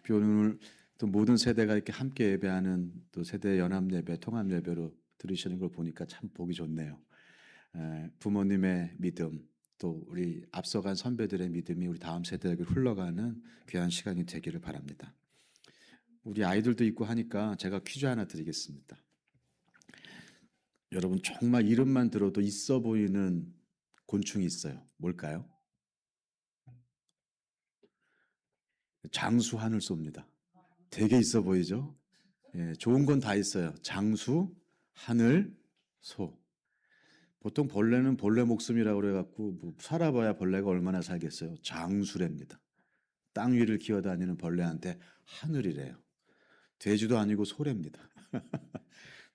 특히 오늘 또 모든 세대가 이렇게 함께 예배하는 또 세대 연합 예배, 통합 예배로 들으시는 걸 보니까 참 보기 좋네요. 부모님의 믿음, 또 우리 앞서간 선배들의 믿음이 우리 다음 세대에게 흘러가는 귀한 시간이 되기를 바랍니다. 우리 아이들도 있고 하니까 제가 퀴즈 하나 드리겠습니다. 여러분 정말 이름만 들어도 있어 보이는 곤충이 있어요. 뭘까요? 장수 하늘소입니다. 되게 있어 보이죠? 예, 좋은 건 다 있어요. 장수, 하늘, 소. 보통 벌레는 벌레 목숨이라고 그래갖고 뭐 살아봐야 벌레가 얼마나 살겠어요. 장수랍니다. 땅 위를 기어다니는 벌레한테 하늘이래요. 돼지도 아니고 소랍니다.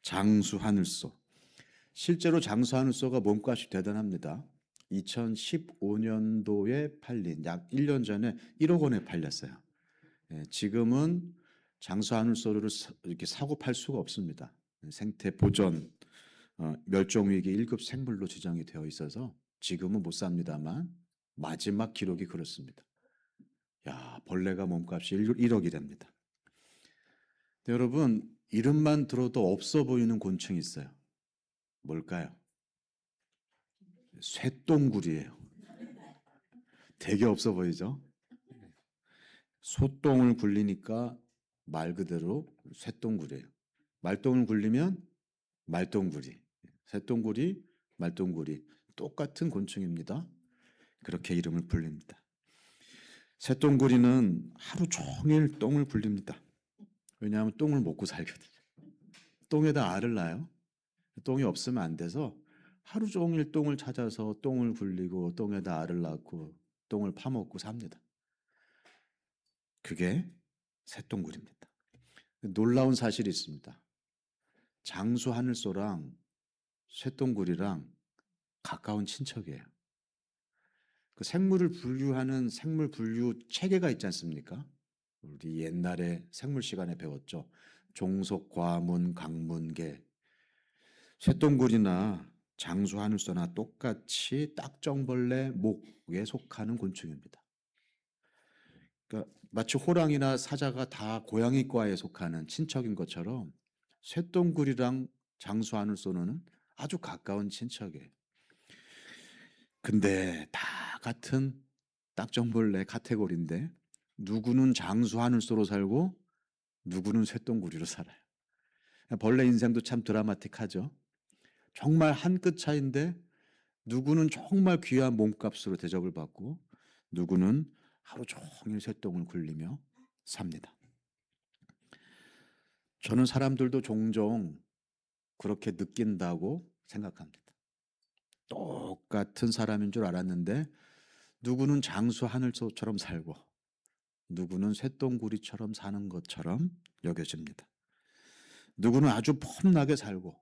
장수 하늘소. 실제로 장수 하늘소가 몸값이 대단합니다. 2015년도에 팔린 약 1년 전에 1억 원에 팔렸어요. 예, 지금은 장수 하늘소를 이렇게 사고 팔 수가 없습니다. 생태 보전, 멸종위기 1급 생물로 지정이 되어 있어서 지금은 못 삽니다만 마지막 기록이 그렇습니다. 야, 벌레가 몸값이 1억이 됩니다. 여러분, 이름만 들어도 없어 보이는 곤충이 있어요. 뭘까요? 쇠똥구리예요. 되게 없어 보이죠? 소똥을 굴리니까 말 그대로 쇠똥구리예요. 말똥을 굴리면 말똥구리. 쇠똥구리, 말똥구리. 똑같은 곤충입니다. 그렇게 이름을 불립니다. 쇠똥구리는 하루 종일 똥을 굴립니다. 왜냐하면 똥을 먹고 살거든요. 똥에다 알을 낳아요. 똥이 없으면 안 돼서 하루 종일 똥을 찾아서 똥을 굴리고 똥에다 알을 낳고 똥을 파먹고 삽니다. 그게 쇠똥구리입니다. 놀라운 사실이 있습니다. 장수 하늘소랑 쇠똥구리랑 가까운 친척이에요. 그 생물을 분류하는 생물 분류 체계가 있지 않습니까? 우리 옛날에 생물 시간에 배웠죠. 종속, 과문, 강문계. 쇠똥구리나 장수 하늘소나 똑같이 딱정벌레 목에 속하는 곤충입니다. 그러니까 마치 호랑이나 사자가 다 고양이과에 속하는 친척인 것처럼 쇠똥구리랑 장수 하늘소는 아주 가까운 친척이에요. 근데 다 같은 딱정벌레 카테고리인데 누구는 장수 하늘소로 살고 누구는 쇠똥구리로 살아요. 벌레 인생도 참 드라마틱하죠. 정말 한 끗 차이인데 누구는 정말 귀한 몸값으로 대접을 받고 누구는 하루 종일 쇠똥을 굴리며 삽니다. 저는 사람들도 종종 그렇게 느낀다고 생각합니다. 똑같은 사람인 줄 알았는데 누구는 장수 하늘소처럼 살고 누구는 쇠똥구리처럼 사는 것처럼 여겨집니다. 누구는 아주 폼나게 살고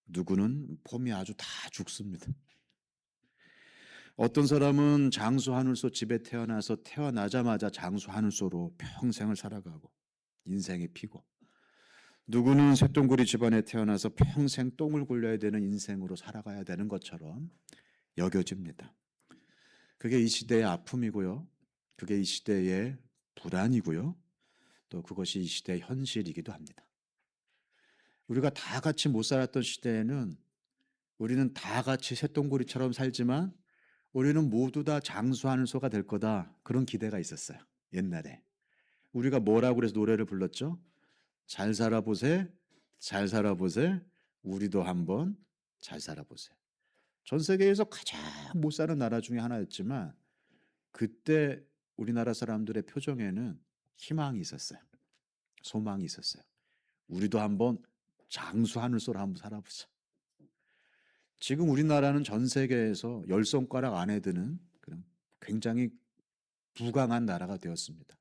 누구는 폼이 아주 다 죽습니다. 어떤 사람은 장수 하늘소 집에 태어나서 태어나자마자 장수 하늘소로 평생을 살아가고 인생이 피고 누구는 쇠똥구리 집안에 태어나서 평생 똥을 굴려야 되는 인생으로 살아가야 되는 것처럼 여겨집니다. 그게 이 시대의 아픔이고요. 그게 이 시대의 불안이고요. 또 그것이 이 시대의 현실이기도 합니다. 우리가 다 같이 못 살았던 시대에는 우리는 다 같이 쇠똥구리처럼 살지만 우리는 모두 다 장수 하늘소가 될 거다. 그런 기대가 있었어요. 옛날에. 우리가 뭐라고 그래서 노래를 불렀죠? 잘 살아보세, 잘 살아보세, 우리도 한번 잘 살아보세. 전 세계에서 가장 못 사는 나라 중에 하나였지만 그때 우리나라 사람들의 표정에는 희망이 있었어요. 소망이 있었어요. 우리도 한번 장수 하늘소로 한번 살아보자. 지금 우리나라는 전 세계에서 10손가락 안에 드는 그런 굉장히 부강한 나라가 되었습니다.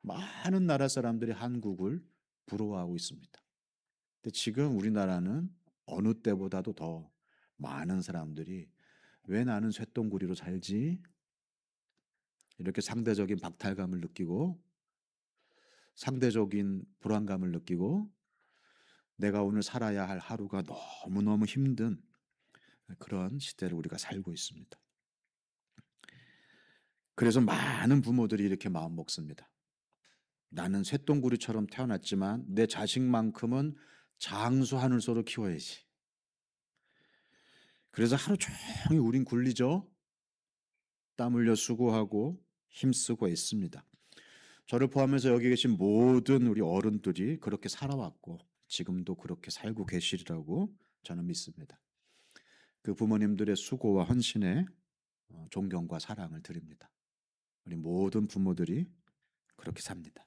많은 나라 사람들이 한국을 부러워하고 있습니다. 근데 지금 우리나라는 어느 때보다도 더 많은 사람들이 왜 나는 쇠똥구리로 살지? 이렇게 상대적인 박탈감을 느끼고 상대적인 불안감을 느끼고 내가 오늘 살아야 할 하루가 너무너무 힘든 그런 시대를 우리가 살고 있습니다. 그래서 많은 부모들이 이렇게 마음 먹습니다. 나는 쇳덩구리처럼 태어났지만 내 자식만큼은 장수하늘소로 키워야지. 그래서 하루 종일 우린 굴리죠. 땀 흘려 수고하고 힘쓰고 애씁니다. 저를 포함해서 여기 계신 모든 우리 어른들이 그렇게 살아왔고 지금도 그렇게 살고 계시리라고 저는 믿습니다. 그 부모님들의 수고와 헌신에 존경과 사랑을 드립니다. 우리 모든 부모들이 그렇게 삽니다.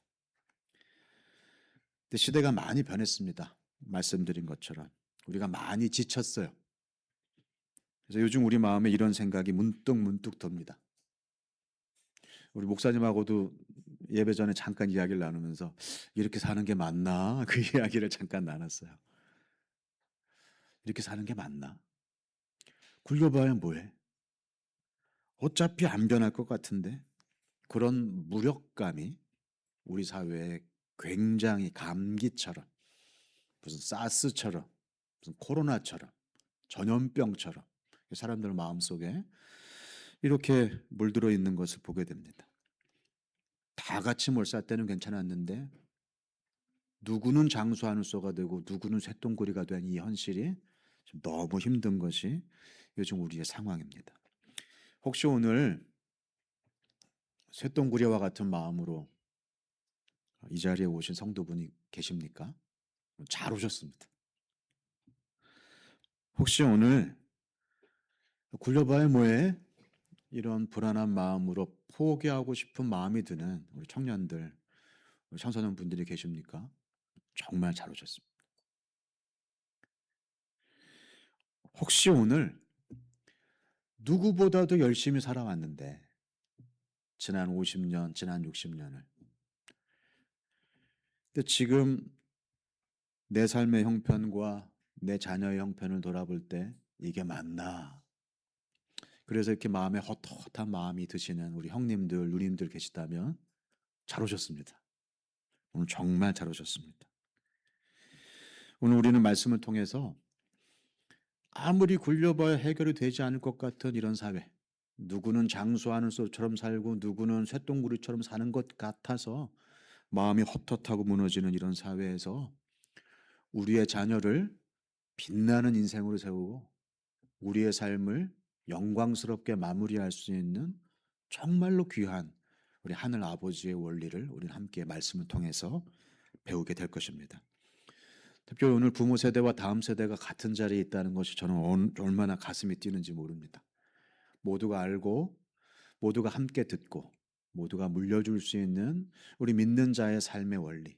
근데 시대가 많이 변했습니다. 말씀드린 것처럼 우리가 많이 지쳤어요. 그래서 요즘 우리 마음에 이런 생각이 문득 듭니다. 우리 목사님하고도 예배 전에 잠깐 이야기를 나누면서 이렇게 사는 게 맞나? 그 이야기를 잠깐 나눴어요. 이렇게 사는 게 맞나? 굴려봐야 뭐해? 어차피 안 변할 것 같은데 그런 무력감이 우리 사회에 굉장히 감기처럼 무슨 사스처럼 무슨 코로나처럼 전염병처럼 사람들 마음속에 이렇게 물들어 있는 것을 보게 됩니다. 다 같이 몰살 때는 괜찮았는데 누구는 장수하늘소가 되고 누구는 쇳덩구리가 된 이 현실이 너무 힘든 것이 요즘 우리의 상황입니다. 혹시 오늘 쇳덩구리와 같은 마음으로 이 자리에 오신 성도분이 계십니까? 잘 오셨습니다. 혹시 오늘 굴려봐야 뭐해? 이런 불안한 마음으로 포기하고 싶은 마음이 드는 우리 청년들, 우리 청소년 분들이 계십니까? 정말 잘 오셨습니다. 혹시 오늘 누구보다도 열심히 살아왔는데 지난 50년, 지난 60년을 근데 지금 내 삶의 형편과 내 자녀의 형편을 돌아볼 때 이게 맞나? 그래서 이렇게 마음에 헛헛한 마음이 드시는 우리 형님들, 누님들 계시다면 잘 오셨습니다. 오늘 정말 잘 오셨습니다. 오늘 우리는 말씀을 통해서 아무리 굴려봐야 해결이 되지 않을 것 같은 이런 사회, 누구는 장수하는 소처럼 살고 누구는 쇳덩구리처럼 사는 것 같아서 마음이 헛헛하고 무너지는 이런 사회에서 우리의 자녀를 빛나는 인생으로 세우고 우리의 삶을 영광스럽게 마무리할 수 있는 정말로 귀한 우리 하늘 아버지의 원리를 우리는 함께 말씀을 통해서 배우게 될 것입니다. 특별히 오늘 부모 세대와 다음 세대가 같은 자리에 있다는 것이 저는 얼마나 가슴이 뛰는지 모릅니다. 모두가 알고 모두가 함께 듣고 모두가 물려줄 수 있는 우리 믿는 자의 삶의 원리.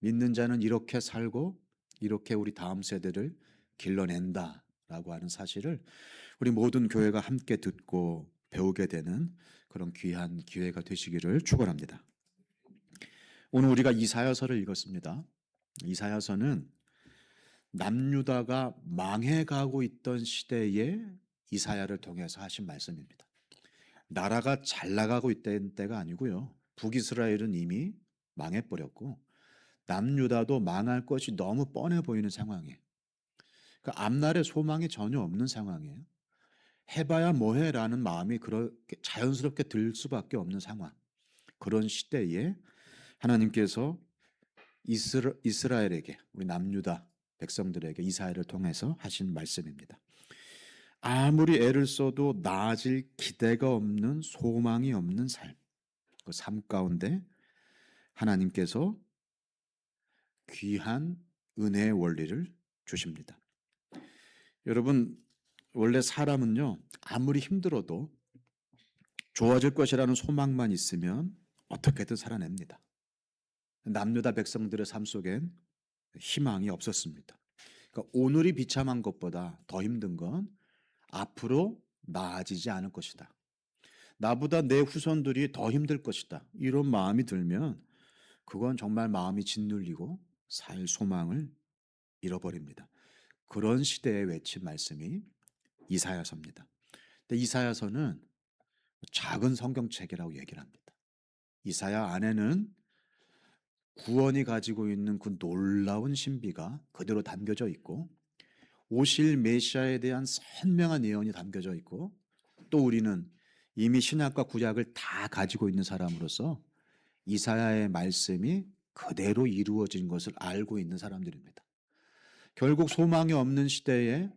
믿는 자는 이렇게 살고 이렇게 우리 다음 세대를 길러낸다라고 하는 사실을 우리 모든 교회가 함께 듣고 배우게 되는 그런 귀한 기회가 되시기를 축원합니다. 오늘 우리가 이사야서를 읽었습니다. 이사야서는 남유다가 망해가고 있던 시대에 이사야를 통해서 하신 말씀입니다. 나라가 잘 나가고 있던 때가 아니고요. 북이스라엘은 이미 망해버렸고 남유다도 망할 것이 너무 뻔해 보이는 상황이에요. 그 앞날에 소망이 전혀 없는 상황이에요. 해봐야 뭐해라는 마음이 그렇게 자연스럽게 들 수밖에 없는 상황. 그런 시대에 하나님께서 이스라엘에게 우리 남유다 백성들에게 이사야를 통해서 하신 말씀입니다. 아무리 애를 써도 나아질 기대가 없는 소망이 없는 삶. 그 삶 가운데 하나님께서 귀한 은혜의 원리를 주십니다. 여러분 원래 사람은요 아무리 힘들어도 좋아질 것이라는 소망만 있으면 어떻게든 살아냅니다. 남유다 백성들의 삶 속엔 희망이 없었습니다. 그러니까 오늘이 비참한 것보다 더 힘든 건 앞으로 나아지지 않을 것이다. 나보다 내 후손들이 더 힘들 것이다. 이런 마음이 들면 그건 정말 마음이 짓눌리고 살 소망을 잃어버립니다. 그런 시대에 외친 말씀이 이사야서입니다. 근데 이사야서는 작은 성경책이라고 얘기를 합니다. 이사야 안에는 구원이 가지고 있는 그 놀라운 신비가 그대로 담겨져 있고 오실 메시아에 대한 선명한 예언이 담겨져 있고 또 우리는 이미 신약과 구약을 다 가지고 있는 사람으로서 이사야의 말씀이 그대로 이루어진 것을 알고 있는 사람들입니다. 결국 소망이 없는 시대에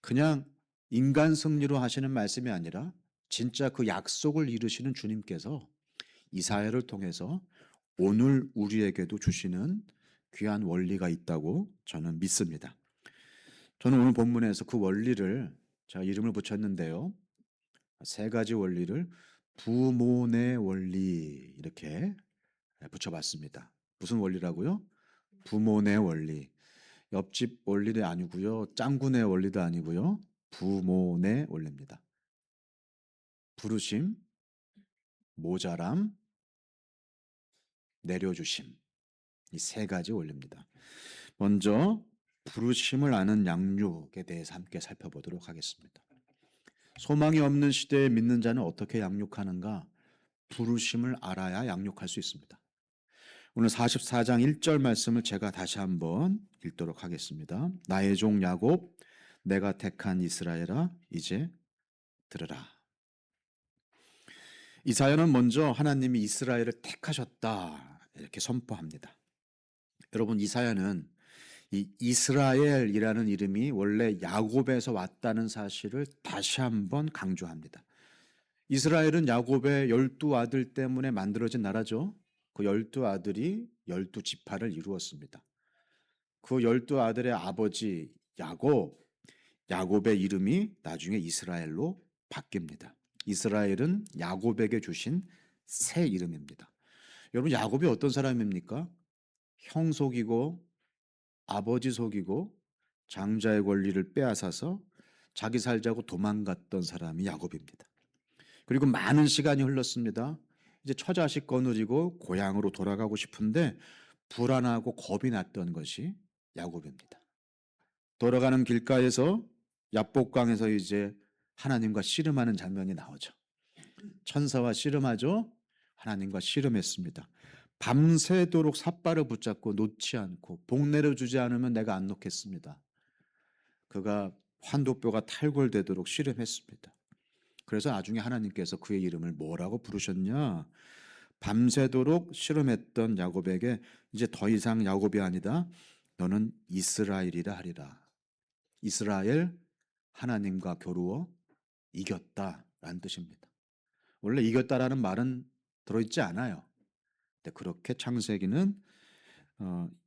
그냥 인간 승리로 하시는 말씀이 아니라 진짜 그 약속을 이루시는 주님께서 이사야를 통해서 오늘 우리에게도 주시는 귀한 원리가 있다고 저는 믿습니다. 저는 오늘 본문에서 그 원리를 제가 이름을 붙였는데요. 세 가지 원리를 부모의 원리 이렇게 붙여봤습니다. 무슨 원리라고요? 부모의 원리. 옆집 원리도 아니고요. 짱구네 원리도 아니고요. 부모의 원리입니다. 부르심, 모자람, 내려주심. 이 세 가지 원리입니다. 먼저 부르심을 아는 양육에 대해서 함께 살펴보도록 하겠습니다. 소망이 없는 시대에 믿는 자는 어떻게 양육하는가? 부르심을 알아야 양육할 수 있습니다. 오늘 44장 1절 말씀을 제가 다시 한번 읽도록 하겠습니다. 나의 종 야곱, 내가 택한 이스라엘아, 이제 들으라. 이사야는 먼저 하나님이 이스라엘을 택하셨다 이렇게 선포합니다. 여러분, 이사야는 이 이스라엘이라는 이름이 원래 야곱에서 왔다는 사실을 다시 한번 강조합니다. 이스라엘은 야곱의 12아들 때문에 만들어진 나라죠. 그 12아들이 12지파를 이루었습니다. 그 12아들의 아버지 야곱의 이름이 나중에 이스라엘로 바뀝니다. 이스라엘은 야곱에게 주신 새 이름입니다. 여러분, 야곱이 어떤 사람입니까? 형 속이고 아버지 속이고 장자의 권리를 빼앗아서 자기 살자고 도망갔던 사람이 야곱입니다. 그리고 많은 시간이 흘렀습니다. 이제 처자식 거느리고 고향으로 돌아가고 싶은데 불안하고 겁이 났던 것이 야곱입니다. 돌아가는 길가에서 야복강에서 이제 하나님과 씨름하는 장면이 나오죠. 천사와 씨름하죠. 하나님과 씨름했습니다. 밤새도록 삿발을 붙잡고 놓지 않고 복내려 주지 않으면 내가 안 놓겠습니다. 그가 환도뼈가 탈골되도록 씨름했습니다. 그래서 나중에 하나님께서 그의 이름을 뭐라고 부르셨냐? 밤새도록 씨름했던 야곱에게 이제 더 이상 야곱이 아니다. 너는 이스라엘이라 하리라. 이스라엘, 하나님과 겨루어 이겼다라는 뜻입니다. 원래 이겼다라는 말은 들어있지 않아요. 근데 그렇게 창세기는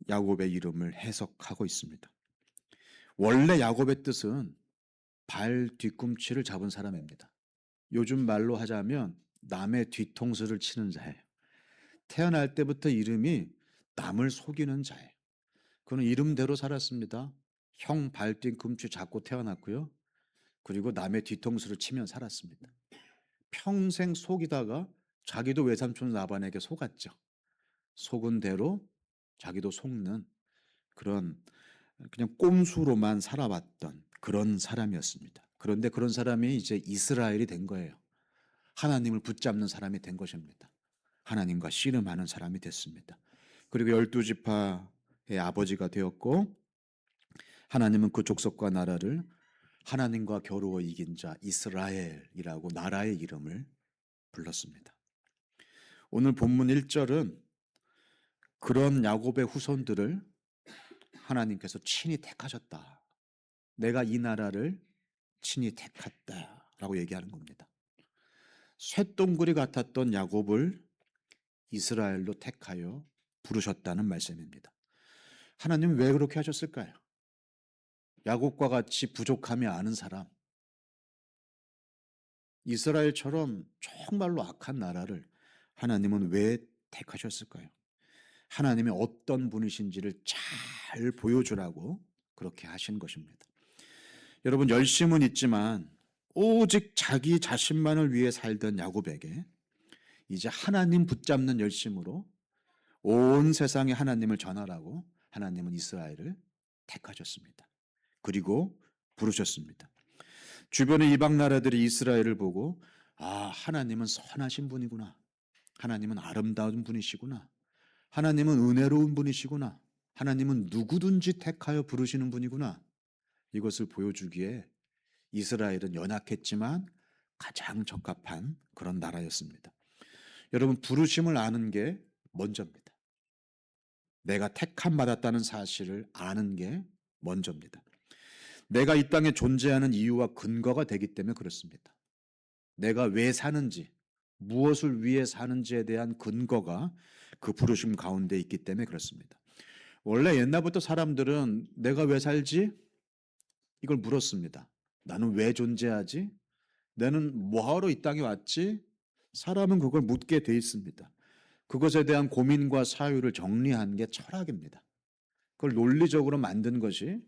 야곱의 이름을 해석하고 있습니다. 원래 야곱의 뜻은 발 뒤꿈치를 잡은 사람입니다. 요즘 말로 하자면 남의 뒤통수를 치는 자예요. 태어날 때부터 이름이 남을 속이는 자예요. 그는 이름대로 살았습니다. 형 발 뒤꿈치 잡고 태어났고요. 그리고 남의 뒤통수를 치면 살았습니다. 평생 속이다가 자기도 외삼촌 라반에게 속았죠. 속은 대로 자기도 속는 그런 그냥 꼼수로만 살아왔던 그런 사람이었습니다. 그런데 그런 사람이 이제 이스라엘이 된 거예요. 하나님을 붙잡는 사람이 된 것입니다. 하나님과 씨름하는 사람이 됐습니다. 그리고 12지파의 아버지가 되었고 하나님은 그 족속과 나라를 하나님과 겨루어 이긴 자 이스라엘이라고 나라의 이름을 불렀습니다. 오늘 본문 1절은 그런 야곱의 후손들을 하나님께서 친히 택하셨다. 내가 이 나라를 친히 택했다라고 얘기하는 겁니다. 쇳덩굴이 같았던 야곱을 이스라엘로 택하여 부르셨다는 말씀입니다. 하나님은 왜 그렇게 하셨을까요? 야곱과 같이 부족함이 아는 사람, 이스라엘처럼 정말로 악한 나라를 하나님은 왜 택하셨을까요? 하나님이 어떤 분이신지를 잘 보여주라고 그렇게 하신 것입니다. 여러분, 열심은 있지만 오직 자기 자신만을 위해 살던 야곱에게 이제 하나님 붙잡는 열심으로 온 세상에 하나님을 전하라고 하나님은 이스라엘을 택하셨습니다. 그리고 부르셨습니다. 주변의 이방 나라들이 이스라엘을 보고 하나님은 선하신 분이구나. 하나님은 아름다운 분이시구나. 하나님은 은혜로운 분이시구나. 하나님은 누구든지 택하여 부르시는 분이구나. 이것을 보여주기에 이스라엘은 연약했지만 가장 적합한 그런 나라였습니다. 여러분, 부르심을 아는 게 먼저입니다. 내가 택함 받았다는 사실을 아는 게 먼저입니다. 내가 이 땅에 존재하는 이유와 근거가 되기 때문에 그렇습니다. 내가 왜 사는지, 무엇을 위해 사는지에 대한 근거가 그 부르심 가운데 있기 때문에 그렇습니다. 원래 옛날부터 사람들은 내가 왜 살지? 이걸 물었습니다. 나는 왜 존재하지? 나는 뭐하러 이 땅에 왔지? 사람은 그걸 묻게 돼 있습니다. 그것에 대한 고민과 사유를 정리한 게 철학입니다. 그걸 논리적으로 만든 것이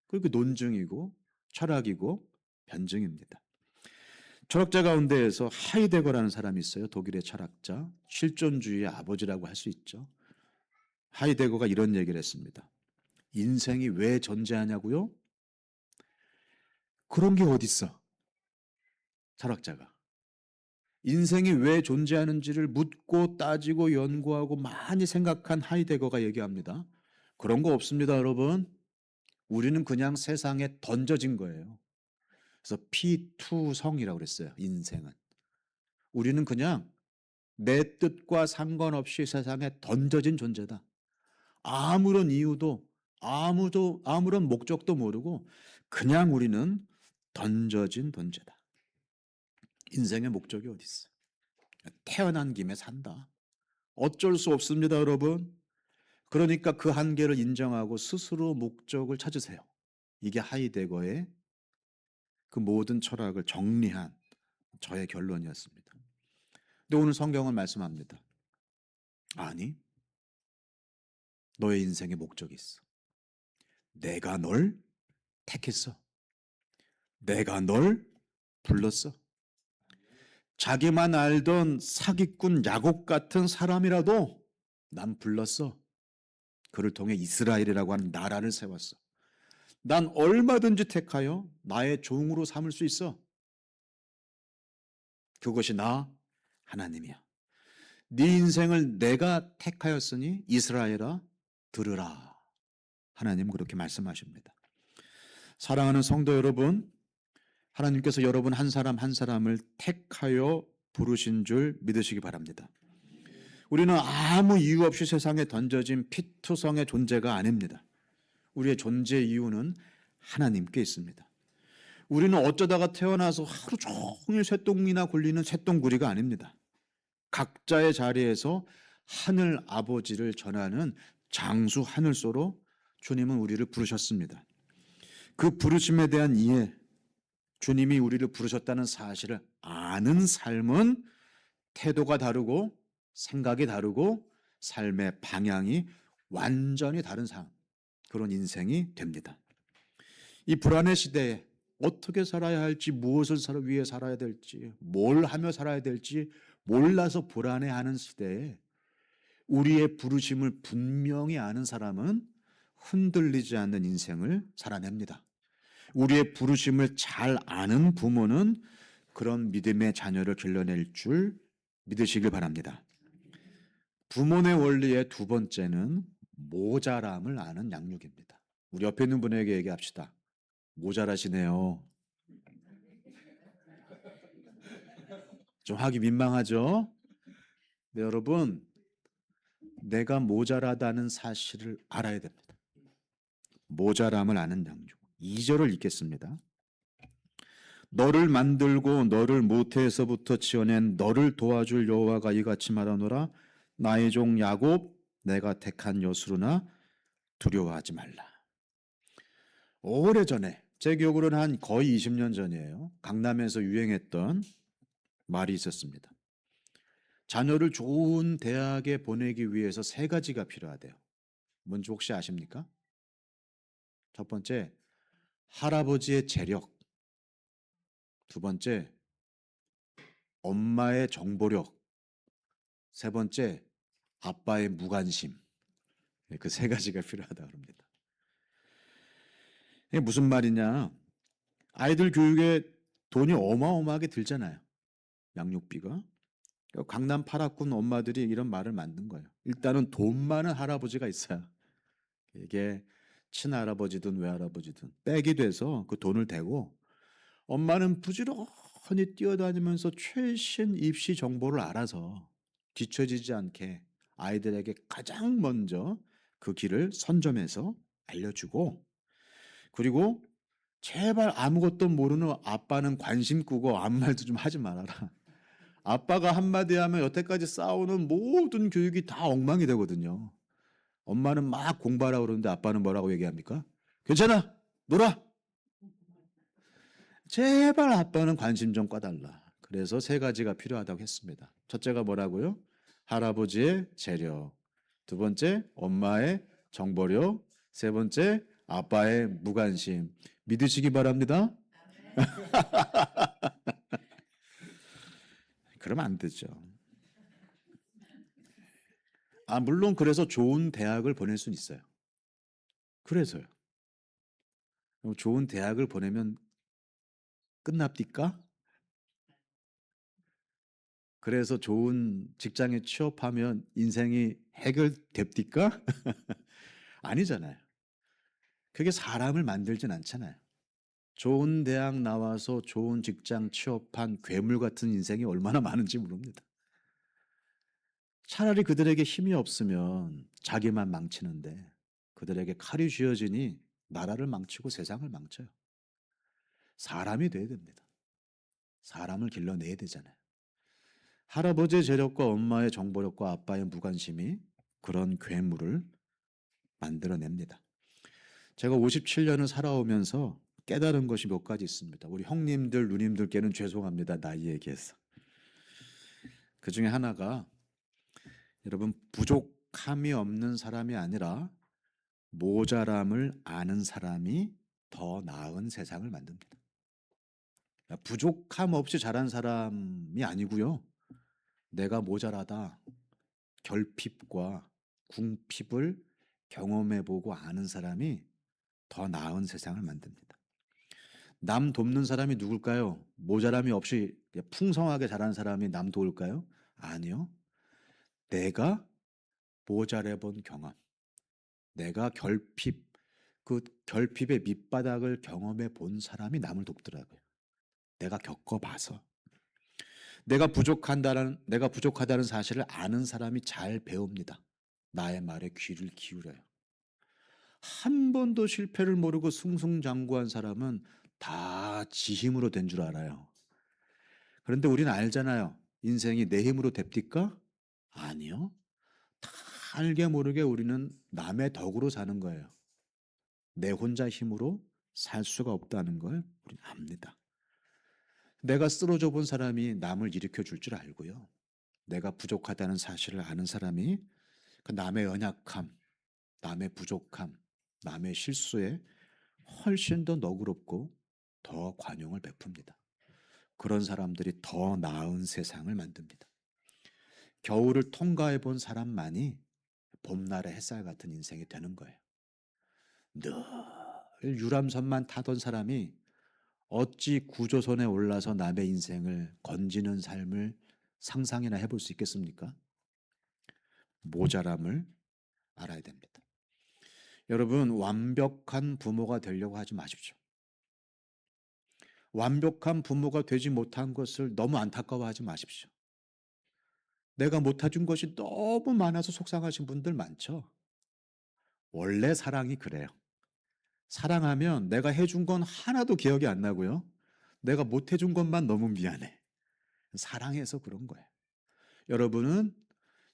그렇게 논증이고 철학이고 변증입니다. 철학자 가운데에서 하이데거라는 사람이 있어요. 독일의 철학자, 실존주의의 아버지라고 할 수 있죠. 하이데거가 이런 얘기를 했습니다. 인생이 왜 존재하냐고요? 그런 게 어딨어? 철학자가. 인생이 왜 존재하는지를 묻고 따지고 연구하고 많이 생각한 하이데거가 얘기합니다. 그런 거 없습니다, 여러분. 우리는 그냥 세상에 던져진 거예요. 그래서 피투성이라고 그랬어요, 인생은. 우리는 그냥 내 뜻과 상관없이 세상에 던져진 존재다. 아무런 이유도 아무런 목적도 모르고 그냥 우리는 던져진 존재다. 인생의 목적이 어디 있어? 태어난 김에 산다. 어쩔 수 없습니다, 여러분. 그러니까 그 한계를 인정하고 스스로 목적을 찾으세요. 이게 하이데거의 그 모든 철학을 정리한 저의 결론이었습니다. 근데 오늘 성경은 말씀합니다. 아니, 너의 인생에 목적이 있어. 내가 널 택했어. 내가 널 불렀어. 자기만 알던 사기꾼 야곱 같은 사람이라도 난 불렀어. 그를 통해 이스라엘이라고 하는 나라를 세웠어. 난 얼마든지 택하여 나의 종으로 삼을 수 있어. 그것이 나 하나님이야. 네 인생을 내가 택하였으니 이스라엘아 들으라. 하나님 그렇게 말씀하십니다. 사랑하는 성도 여러분, 하나님께서 여러분 한 사람 한 사람을 택하여 부르신 줄 믿으시기 바랍니다. 우리는 아무 이유 없이 세상에 던져진 피투성의 존재가 아닙니다. 우리의 존재 이유는 하나님께 있습니다. 우리는 어쩌다가 태어나서 하루 종일 쇠똥이나 굴리는 쇠똥구리가 아닙니다. 각자의 자리에서 하늘 아버지를 전하는 장수 하늘소로 주님은 우리를 부르셨습니다. 그 부르심에 대한 이해, 주님이 우리를 부르셨다는 사실을 아는 삶은 태도가 다르고 생각이 다르고 삶의 방향이 완전히 다른 삶, 그런 인생이 됩니다. 이 불안의 시대에 어떻게 살아야 할지, 무엇을 위해 살아야 될지, 뭘 하며 살아야 될지 몰라서 불안해하는 시대에 우리의 부르심을 분명히 아는 사람은 흔들리지 않는 인생을 살아냅니다. 우리의 부르심을 잘 아는 부모는 그런 믿음의 자녀를 길러낼 줄 믿으시길 바랍니다. 부모의 원리의 두 번째는 모자람을 아는 양육입니다. 우리 옆에 있는 분에게 얘기합시다. 모자라시네요. 좀 하기 민망하죠? 네, 여러분, 내가 모자라다는 사실을 알아야 됩니다. 모자람을 아는 양육. 2절을 읽겠습니다. 너를 만들고 너를 모태에서부터 지어낸 너를 도와줄 여호와가 이같이 말하노라. 나의 종 야곱 내가 택한 여수르나 두려워하지 말라. 오래전에, 제 기억으로는 한 거의 20년 전이에요. 강남에서 유행했던 말이 있었습니다. 자녀를 좋은 대학에 보내기 위해서 세 가지가 필요하대요. 뭔지 혹시 아십니까? 첫 번째, 할아버지의 재력. 두 번째, 엄마의 정보력. 세 번째, 아빠의 무관심. 그 세 가지가 필요하다고 합니다. 이게 무슨 말이냐? 아이들 교육에 돈이 어마어마하게 들잖아요. 양육비가. 강남 8학군 엄마들이 이런 말을 만든 거예요. 일단은 돈 많은 할아버지가 있어야 이게 친할아버지든 외할아버지든 백이 돼서 그 돈을 대고 엄마는 부지런히 뛰어다니면서 최신 입시 정보를 알아서 뒤처지지 않게 아이들에게 가장 먼저 그 길을 선점해서 알려주고, 그리고 제발 아무것도 모르는 아빠는 관심 끄고 아무 말도 좀 하지 말아라. 아빠가 한마디 하면 여태까지 쌓아오는 모든 교육이 다 엉망이 되거든요. 엄마는 막 공부하라고 그러는데 아빠는 뭐라고 얘기합니까? 괜찮아, 놀아. 제발 아빠는 관심 좀 꺼달라. 그래서 세 가지가 필요하다고 했습니다. 첫째가 뭐라고요? 할아버지의 재력. 두 번째, 엄마의 정보력. 세 번째, 아빠의 무관심. 믿으시기 바랍니다. 그러면 안 되죠. 물론 그래서 좋은 대학을 보낼 수는 있어요. 그래서요. 좋은 대학을 보내면 끝납니까? 그래서 좋은 직장에 취업하면 인생이 해결됩니까? 아니잖아요. 그게 사람을 만들진 않잖아요. 좋은 대학 나와서 좋은 직장 취업한 괴물 같은 인생이 얼마나 많은지 모릅니다. 차라리 그들에게 힘이 없으면 자기만 망치는데 그들에게 칼이 쥐어지니 나라를 망치고 세상을 망쳐요. 사람이 돼야 됩니다. 사람을 길러내야 되잖아요. 할아버지의 재력과 엄마의 정보력과 아빠의 무관심이 그런 괴물을 만들어냅니다. 제가 57년을 살아오면서 깨달은 것이 몇 가지 있습니다. 우리 형님들, 누님들께는 죄송합니다. 나이 얘기해서. 그 중에 하나가 여러분 부족함이 없는 사람이 아니라 모자람을 아는 사람이 더 나은 세상을 만듭니다. 부족함 없이 자란 사람이 아니고요. 내가 모자라다 결핍과 궁핍을 경험해보고 아는 사람이 더 나은 세상을 만듭니다. 남 돕는 사람이 누굴까요? 모자람이 없이 풍성하게 자란 사람이 남 도울까요? 아니요. 내가 모자라본 경험, 내가 그 결핍의 밑바닥을 경험해 본 사람이 남을 돕더라고요. 내가 겪어봐서. 내가 부족하다는 사실을 아는 사람이 잘 배웁니다. 나의 말에 귀를 기울여요. 한 번도 실패를 모르고 승승장구한 사람은 다 지 힘으로 된 줄 알아요. 그런데 우리는 알잖아요. 인생이 내 힘으로 됩니까? 아니요. 다 알게 모르게 우리는 남의 덕으로 사는 거예요. 내 혼자 힘으로 살 수가 없다는 걸 우리는 압니다. 내가 쓰러져 본 사람이 남을 일으켜 줄 줄 알고요. 내가 부족하다는 사실을 아는 사람이 그 남의 연약함, 남의 부족함, 남의 실수에 훨씬 더 너그럽고 더 관용을 베풉니다. 그런 사람들이 더 나은 세상을 만듭니다. 겨울을 통과해 본 사람만이 봄날의 햇살 같은 인생이 되는 거예요. 늘 유람선만 타던 사람이 어찌 구조선에 올라서 남의 인생을 건지는 삶을 상상이나 해볼 수 있겠습니까? 모자람을 알아야 됩니다. 여러분, 완벽한 부모가 되려고 하지 마십시오. 완벽한 부모가 되지 못한 것을 너무 안타까워하지 마십시오. 내가 못해준 것이 너무 많아서 속상하신 분들 많죠? 원래 사랑이 그래요. 사랑하면 내가 해준 건 하나도 기억이 안 나고요. 내가 못해준 것만 너무 미안해. 사랑해서 그런 거예요. 여러분은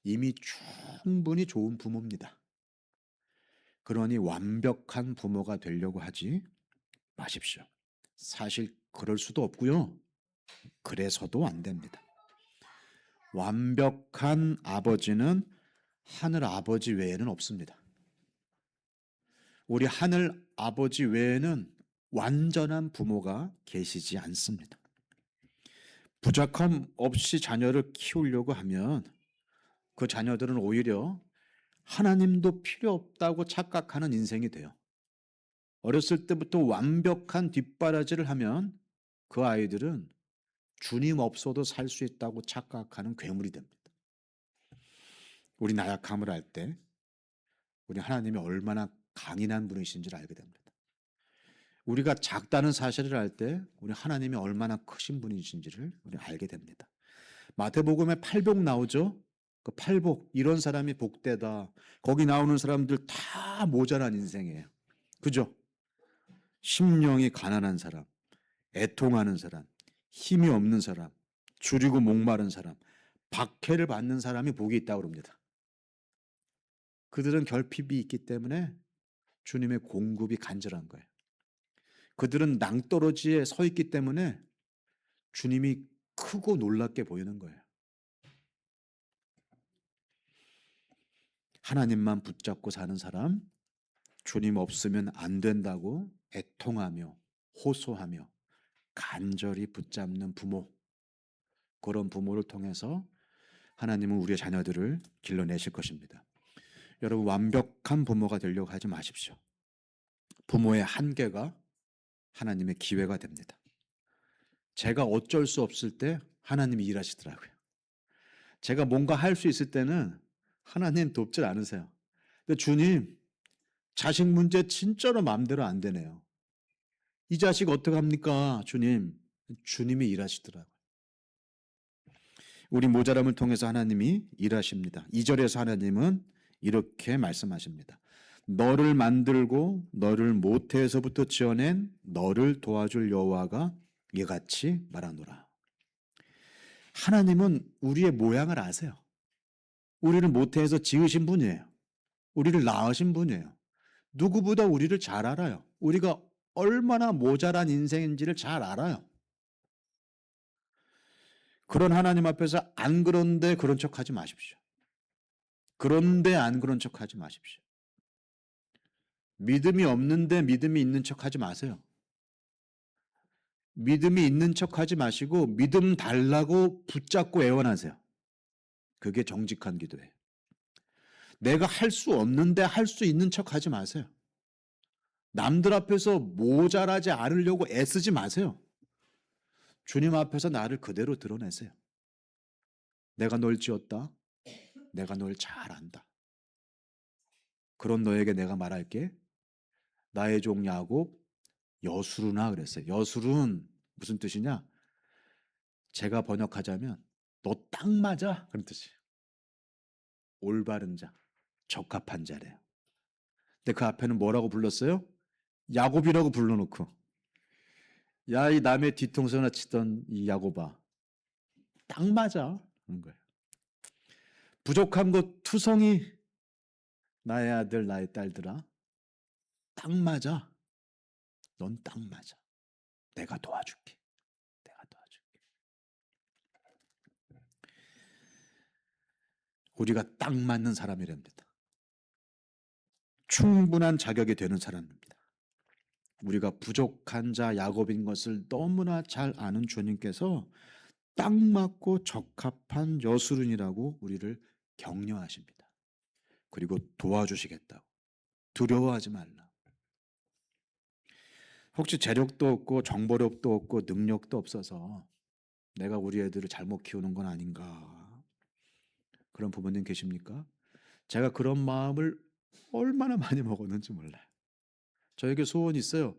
이미 충분히 좋은 부모입니다. 그러니 완벽한 부모가 되려고 하지 마십시오. 사실 그럴 수도 없고요. 그래서도 안 됩니다. 완벽한 아버지는 하늘 아버지 외에는 없습니다. 우리 하늘 아버지 외에는 완전한 부모가 계시지 않습니다. 부족함 없이 자녀를 키우려고 하면 그 자녀들은 오히려 하나님도 필요 없다고 착각하는 인생이 돼요. 어렸을 때부터 완벽한 뒷바라지를 하면 그 아이들은 주님 없어도 살 수 있다고 착각하는 괴물이 됩니다. 우리 나약함을 알 때 우리 하나님이 얼마나 강인한 분이신지를 알게 됩니다. 우리가 작다는 사실을 알 때 우리 하나님이 얼마나 크신 분이신지를 우리 알게 됩니다. 마태복음에 팔복 나오죠. 그 팔복 이런 사람이 복되다. 거기 나오는 사람들 다 모자란 인생이에요. 그죠? 심령이 가난한 사람, 애통하는 사람, 힘이 없는 사람, 줄이고 목마른 사람, 박해를 받는 사람이 복이 있다고 그럽니다. 그들은 결핍이 있기 때문에 주님의 공급이 간절한 거예요. 그들은 낭떠러지에 서 있기 때문에 주님이 크고 놀랍게 보이는 거예요. 하나님만 붙잡고 사는 사람, 주님 없으면 안 된다고 애통하며 호소하며 간절히 붙잡는 부모, 그런 부모를 통해서 하나님은 우리의 자녀들을 길러내실 것입니다. 여러분, 완벽한 부모가 되려고 하지 마십시오. 부모의 한계가 하나님의 기회가 됩니다. 제가 어쩔 수 없을 때 하나님이 일하시더라고요. 제가 뭔가 할 수 있을 때는 하나님 돕질 않으세요. 근데 주님, 자식 문제 진짜로 마음대로 안 되네요. 이 자식 어떡합니까? 주님. 주님이 일하시더라고요. 우리 모자람을 통해서 하나님이 일하십니다. 2절에서 하나님은 이렇게 말씀하십니다. 너를 만들고 너를 모태에서부터 지어낸 너를 도와줄 여호와가 이같이 말하노라. 하나님은 우리의 모양을 아세요. 우리를 모태에서 지으신 분이에요. 우리를 낳으신 분이에요. 누구보다 우리를 잘 알아요. 우리가 얼마나 모자란 인생인지를 잘 알아요. 그런 하나님 앞에서 안 그런데 그런 척하지 마십시오. 그런데 안 그런 척하지 마십시오. 믿음이 없는데 믿음이 있는 척하지 마세요. 믿음이 있는 척하지 마시고 믿음 달라고 붙잡고 애원하세요. 그게 정직한 기도예요. 내가 할 수 없는데 할 수 있는 척하지 마세요. 남들 앞에서 모자라지 않으려고 애쓰지 마세요. 주님 앞에서 나를 그대로 드러내세요. 내가 널 지었다. 내가 널 잘 안다. 그런 너에게 내가 말할게. 나의 종 야곱 여수르나 그랬어요. 여수른 무슨 뜻이냐? 제가 번역하자면 너 딱 맞아 그런 뜻이에요. 올바른 자, 적합한 자래요. 근데 그 앞에는 뭐라고 불렀어요? 야곱이라고 불러놓고, 야, 이 남의 뒤통수나 치던 이 야곱아, 딱 맞아 그런 거예요. 부족한 것 투성이, 나의 아들 나의 딸들아, 딱 맞아. 넌 딱 맞아. 내가 도와줄게. 내가 도와줄게. 우리가 딱 맞는 사람이랍니다. 충분한 자격이 되는 사람입니다. 우리가 부족한 자 야곱인 것을 너무나 잘 아는 주님께서 딱 맞고 적합한 여수른이라고 우리를 격려하십니다. 그리고 도와주시겠다고. 두려워하지 말라. 혹시 재력도 없고 정보력도 없고 능력도 없어서 내가 우리 애들을 잘못 키우는 건 아닌가? 그런 부모님 계십니까? 제가 그런 마음을 얼마나 많이 먹었는지 몰라요. 저에게 소원이 있어요.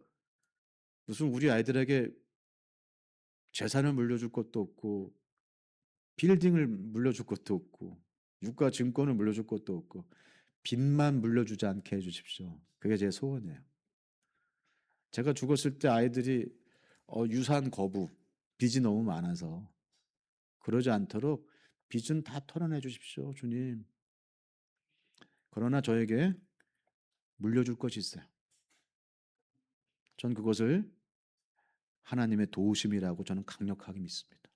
무슨 우리 아이들에게 재산을 물려줄 것도 없고 빌딩을 물려줄 것도 없고 유가 증권을 물려줄 것도 없고 빚만 물려주지 않게 해주십시오. 그게 제 소원이에요. 제가 죽었을 때 아이들이 유산 거부, 빚이 너무 많아서 그러지 않도록 빚은 다 털어내 주십시오, 주님. 그러나 저에게 물려줄 것이 있어요. 전 그것을 하나님의 도우심이라고 저는 강력하게 믿습니다.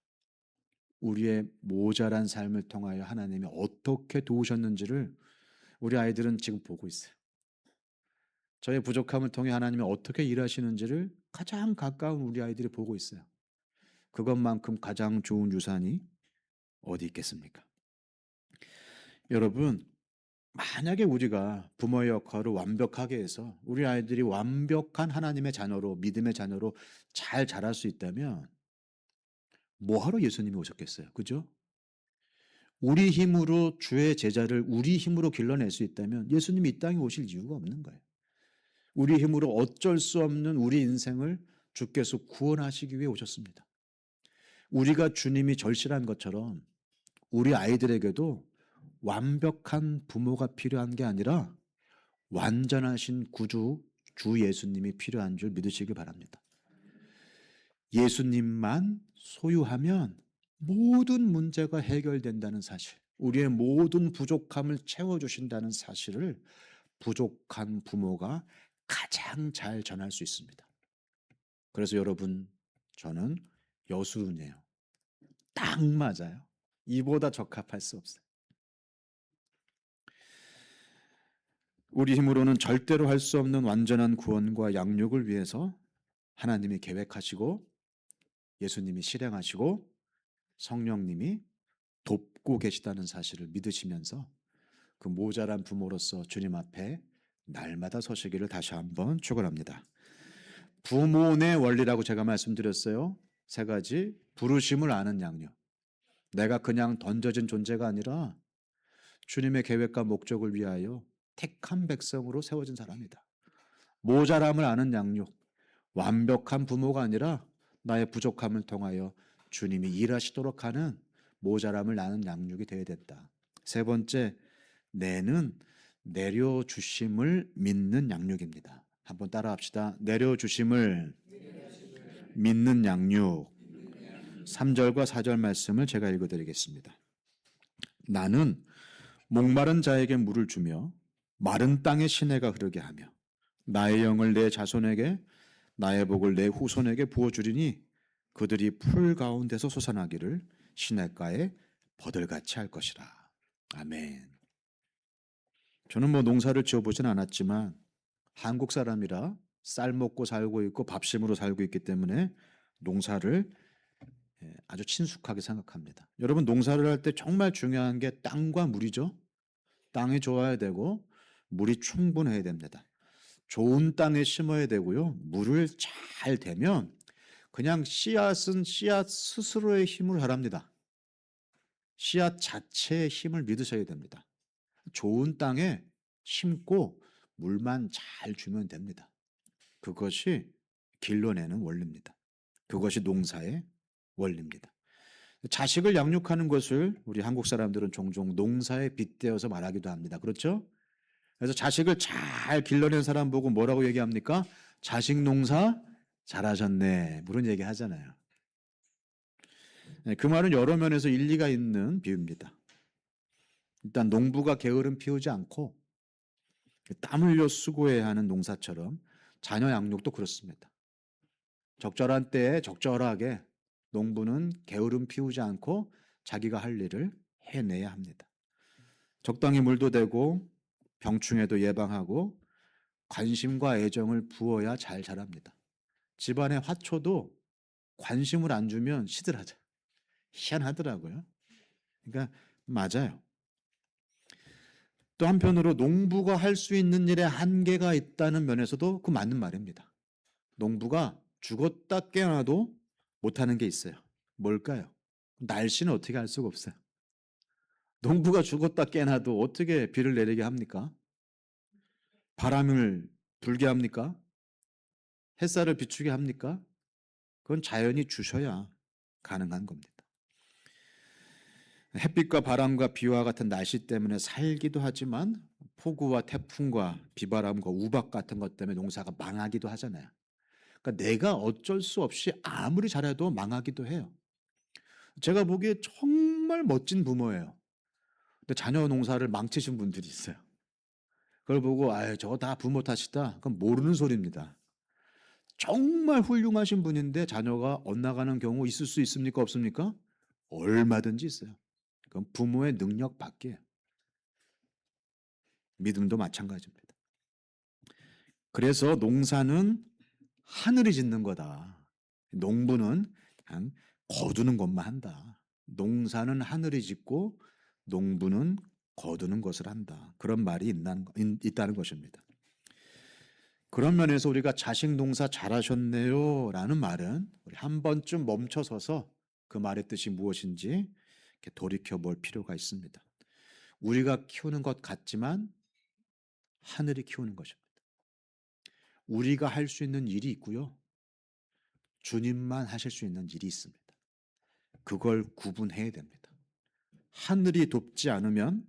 우리의 모자란 삶을 통하여 하나님이 어떻게 도우셨는지를 우리 아이들은 지금 보고 있어요. 저의 부족함을 통해 하나님이 어떻게 일하시는지를 가장 가까운 우리 아이들이 보고 있어요. 그것만큼 가장 좋은 유산이 어디 있겠습니까? 여러분, 만약에 우리가 부모의 역할을 완벽하게 해서 우리 아이들이 완벽한 하나님의 자녀로, 믿음의 자녀로 잘 자랄 수 있다면 뭐하러 예수님이 오셨겠어요? 그죠? 우리 힘으로 주의 제자를 우리 힘으로 길러낼 수 있다면 예수님이 이 땅에 오실 이유가 없는 거예요. 우리 힘으로 어쩔 수 없는 우리 인생을 주께서 구원하시기 위해 오셨습니다. 우리가 주님이 절실한 것처럼 우리 아이들에게도 완벽한 부모가 필요한 게 아니라 완전하신 구주 주 예수님이 필요한 줄 믿으시기 바랍니다. 예수님만 소유하면 모든 문제가 해결된다는 사실, 우리의 모든 부족함을 채워주신다는 사실을 부족한 부모가 가장 잘 전할 수 있습니다. 그래서 여러분, 저는 여수은이에요. 딱 맞아요. 이보다 적합할 수 없어요. 우리 힘으로는 절대로 할 수 없는 완전한 구원과 양육을 위해서 하나님이 계획하시고 예수님이 실행하시고 성령님이 돕고 계시다는 사실을 믿으시면서 그 모자란 부모로서 주님 앞에 날마다 서시기를 다시 한번 축원합니다. 부모의 원리라고 제가 말씀드렸어요. 세 가지. 부르심을 아는 양육. 내가 그냥 던져진 존재가 아니라 주님의 계획과 목적을 위하여 택한 백성으로 세워진 사람이다. 모자람을 아는 양육. 완벽한 부모가 아니라 나의 부족함을 통하여 주님이 일하시도록 하는 모자람을 아는 양육이 되어야 된다. 세 번째, 내는 내려주심을 믿는 양육입니다. 한번 따라합시다. 내려주심을 믿는 양육. 3절과 4절 말씀을 제가 읽어드리겠습니다. 나는 목마른 자에게 물을 주며 마른 땅에 시내가 흐르게 하며 나의 영을 내 자손에게 나의 복을 내 후손에게 부어주리니 그들이 풀 가운데서 솟아나기를 시냇가에 버들같이 할 것이라. 아멘. 저는 농사를 지어보진 않았지만 한국 사람이라 쌀 먹고 살고 있고 밥심으로 살고 있기 때문에 농사를 아주 친숙하게 생각합니다. 여러분, 농사를 할 때 정말 중요한 게 땅과 물이죠. 땅이 좋아야 되고 물이 충분해야 됩니다. 좋은 땅에 심어야 되고요. 물을 잘 대면 그냥 씨앗은 씨앗 스스로의 힘을 하랍니다. 씨앗 자체의 힘을 믿으셔야 됩니다. 좋은 땅에 심고 물만 잘 주면 됩니다. 그것이 길러내는 원리입니다. 그것이 농사의 원리입니다. 자식을 양육하는 것을 우리 한국 사람들은 종종 농사에 빗대어서 말하기도 합니다. 그렇죠? 그래서 자식을 잘 길러낸 사람 보고 뭐라고 얘기합니까? 자식 농사 잘하셨네. 그런 얘기 하잖아요. 그 말은 여러 면에서 일리가 있는 비유입니다. 일단 농부가 게으름 피우지 않고 땀 흘려 수고해야 하는 농사처럼 자녀 양육도 그렇습니다. 적절한 때에 적절하게 농부는 게으름 피우지 않고 자기가 할 일을 해내야 합니다. 적당히 물도 대고 병충해도 예방하고 관심과 애정을 부어야 잘 자랍니다. 집안의 화초도 관심을 안 주면 시들하죠. 희한하더라고요. 그러니까 맞아요. 또 한편으로 농부가 할 수 있는 일에 한계가 있다는 면에서도 그 맞는 말입니다. 농부가 죽었다 깨어나도 못하는 게 있어요. 뭘까요? 날씨는 어떻게 할 수가 없어요. 농부가 죽었다 깨어나도 어떻게 비를 내리게 합니까? 바람을 불게 합니까? 햇살을 비추게 합니까? 그건 자연이 주셔야 가능한 겁니다. 햇빛과 바람과 비와 같은 날씨 때문에 살기도 하지만 폭우와 태풍과 비바람과 우박 같은 것 때문에 농사가 망하기도 하잖아요. 그러니까 내가 어쩔 수 없이 아무리 잘해도 망하기도 해요. 제가 보기에 정말 멋진 부모예요. 근데 자녀 농사를 망치신 분들이 있어요. 그걸 보고 저거 다 부모 탓이다. 그건 모르는 소리입니다. 정말 훌륭하신 분인데 자녀가 엇나가는 경우 있을 수 있습니까? 없습니까? 얼마든지 있어요. 그건 부모의 능력 밖이에요. 믿음도 마찬가지입니다. 그래서 농사는 하늘이 짓는 거다. 농부는 그냥 거두는 것만 한다. 농사는 하늘이 짓고 농부는 거두는 것을 한다. 그런 말이 있다는 것입니다. 그런 면에서 우리가 자식 농사 잘하셨네요 라는 말은 우리 한 번쯤 멈춰서서 그 말의 뜻이 무엇인지 이렇게 돌이켜 볼 필요가 있습니다. 우리가 키우는 것 같지만 하늘이 키우는 것입니다. 우리가 할 수 있는 일이 있고요. 주님만 하실 수 있는 일이 있습니다. 그걸 구분해야 됩니다. 하늘이 돕지 않으면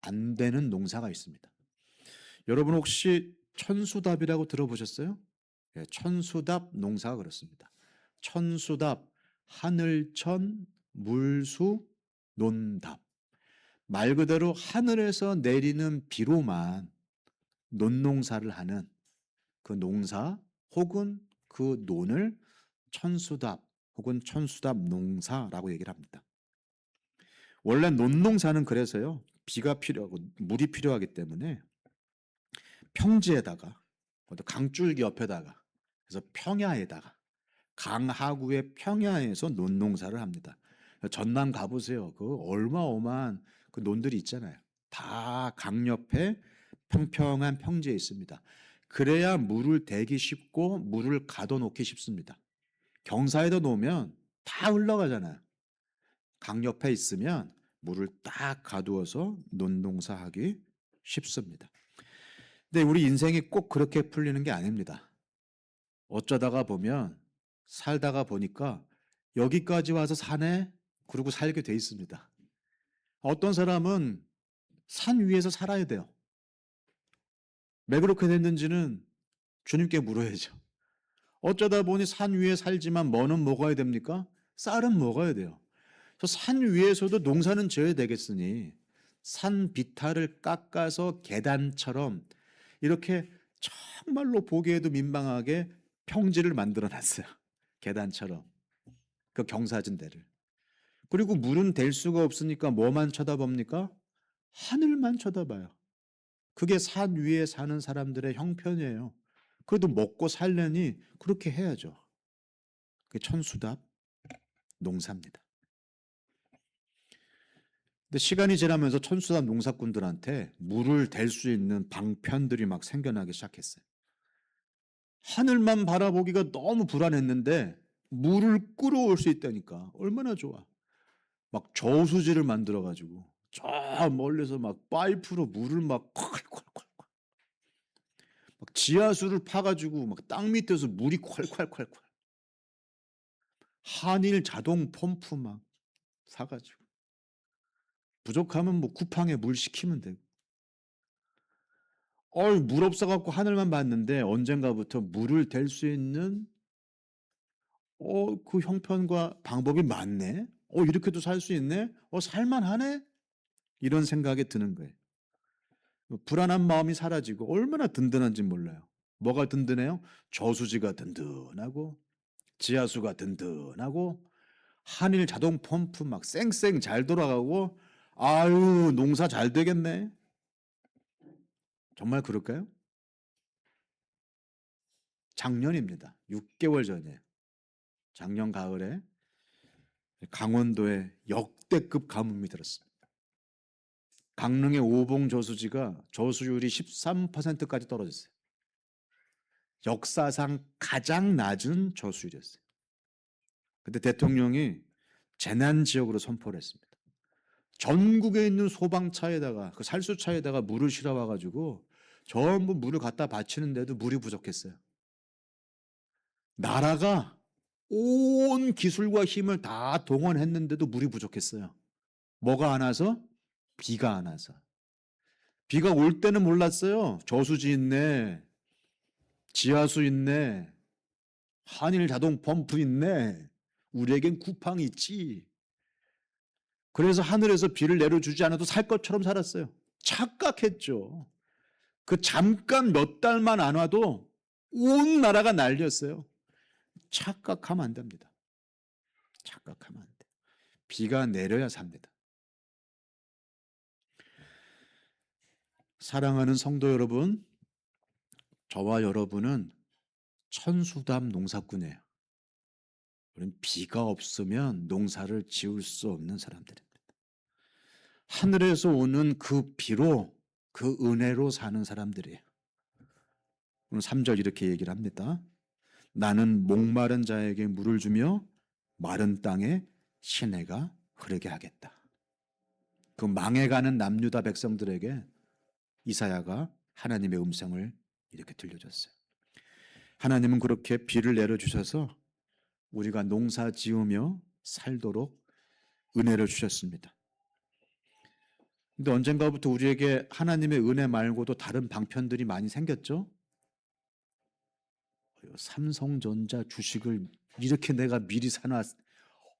안 되는 농사가 있습니다. 여러분 혹시 천수답이라고 들어보셨어요? 예, 천수답 농사가 그렇습니다. 천수답, 하늘천, 물수, 논답. 말 그대로 하늘에서 내리는 비로만 논농사를 하는 그 농사 혹은 그 논을 천수답 혹은 천수답 농사라고 얘기를 합니다. 원래 논농사는 그래서요, 비가 필요하고 물이 필요하기 때문에 평지에다가 강줄기 옆에다가, 그래서 평야에다가, 강하구의 평야에서 논농사를 합니다. 전남 가보세요. 그 얼마어마한 그 논들이 있잖아요. 다 강 옆에 평평한 평지에 있습니다. 그래야 물을 대기 쉽고 물을 가둬놓기 쉽습니다. 경사에다 놓으면 다 흘러가잖아요. 강 옆에 있으면 물을 딱 가두어서 논농사하기 쉽습니다. 근데 우리 인생이 꼭 그렇게 풀리는 게 아닙니다. 어쩌다가 보면 살다가 보니까 여기까지 와서 사네? 그러고 살게 돼 있습니다. 어떤 사람은 산 위에서 살아야 돼요. 왜 그렇게 됐는지는 주님께 물어야죠. 어쩌다 보니 산 위에 살지만 뭐는 먹어야 됩니까? 쌀은 먹어야 돼요. 산 위에서도 농사는 지어야 되겠으니 산 비탈을 깎아서 계단처럼 이렇게 정말로 보기에도 민망하게 평지를 만들어 놨어요. 계단처럼. 그 경사진 데를. 그리고 물은 댈 수가 없으니까 뭐만 쳐다봅니까? 하늘만 쳐다봐요. 그게 산 위에 사는 사람들의 형편이에요. 그래도 먹고 살려니 그렇게 해야죠. 그게 천수답 농사입니다. 근데 시간이 지나면서 천수답 농사꾼들한테 물을 댈 수 있는 방편들이 막 생겨나기 시작했어요. 하늘만 바라보기가 너무 불안했는데 물을 끌어올 수 있다니까 얼마나 좋아. 막 저수지를 만들어 가지고 저 멀리서 막 파이프로 물을 막 콸콸콸콸 막 지하수를 파 가지고 막 땅 밑에서 물이 콸콸콸콸 한일 자동 펌프 막 사 가지고 부족하면 뭐 쿠팡에 물 시키면 되고. 물 없어 갖고 하늘만 봤는데 언젠가부터 물을 댈 수 있는 그 형편과 방법이 많네. 이렇게도 살 수 있네. 살만하네. 이런 생각이 드는 거예요. 불안한 마음이 사라지고 얼마나 든든한지 몰라요. 뭐가 든든해요? 저수지가 든든하고 지하수가 든든하고 한일 자동 펌프 막 쌩쌩 잘 돌아가고 아유 농사 잘 되겠네. 정말 그럴까요? 작년입니다. 6개월 전이에요. 작년 가을에 강원도에 역대급 가뭄이 들었습니다. 강릉의 오봉 저수지가 저수율이 13%까지 떨어졌어요. 역사상 가장 낮은 저수율이었어요. 그때 대통령이 재난 지역으로 선포를 했습니다. 전국에 있는 소방차에다가 그 살수차에다가 물을 실어와 가지고 전부 물을 갖다 바치는데도 물이 부족했어요. 나라가 온 기술과 힘을 다 동원했는데도 물이 부족했어요. 뭐가 안 와서? 비가 안 와서. 비가 올 때는 몰랐어요. 저수지 있네. 지하수 있네. 한일 자동 펌프 있네. 우리에겐 쿠팡이 있지. 그래서 하늘에서 비를 내려주지 않아도 살 것처럼 살았어요. 착각했죠. 그 잠깐 몇 달만 안 와도 온 나라가 난리였어요. 착각하면 안 됩니다. 착각하면 안 돼요. 비가 내려야 삽니다. 사랑하는 성도 여러분, 저와 여러분은 천수답 농사꾼이에요. 우리는 비가 없으면 농사를 지을 수 없는 사람들입니다. 하늘에서 오는 그 비로, 그 은혜로 사는 사람들이에요. 오늘 3절 이렇게 얘기를 합니다. 나는 목마른 자에게 물을 주며 마른 땅에 시내가 흐르게 하겠다. 그 망해가는 남유다 백성들에게 이사야가 하나님의 음성을 이렇게 들려줬어요. 하나님은 그렇게 비를 내려주셔서 우리가 농사 지으며 살도록 은혜를 주셨습니다. 근데 언젠가부터 우리에게 하나님의 은혜 말고도 다른 방편들이 많이 생겼죠? 삼성전자 주식을 이렇게 내가 미리 사놔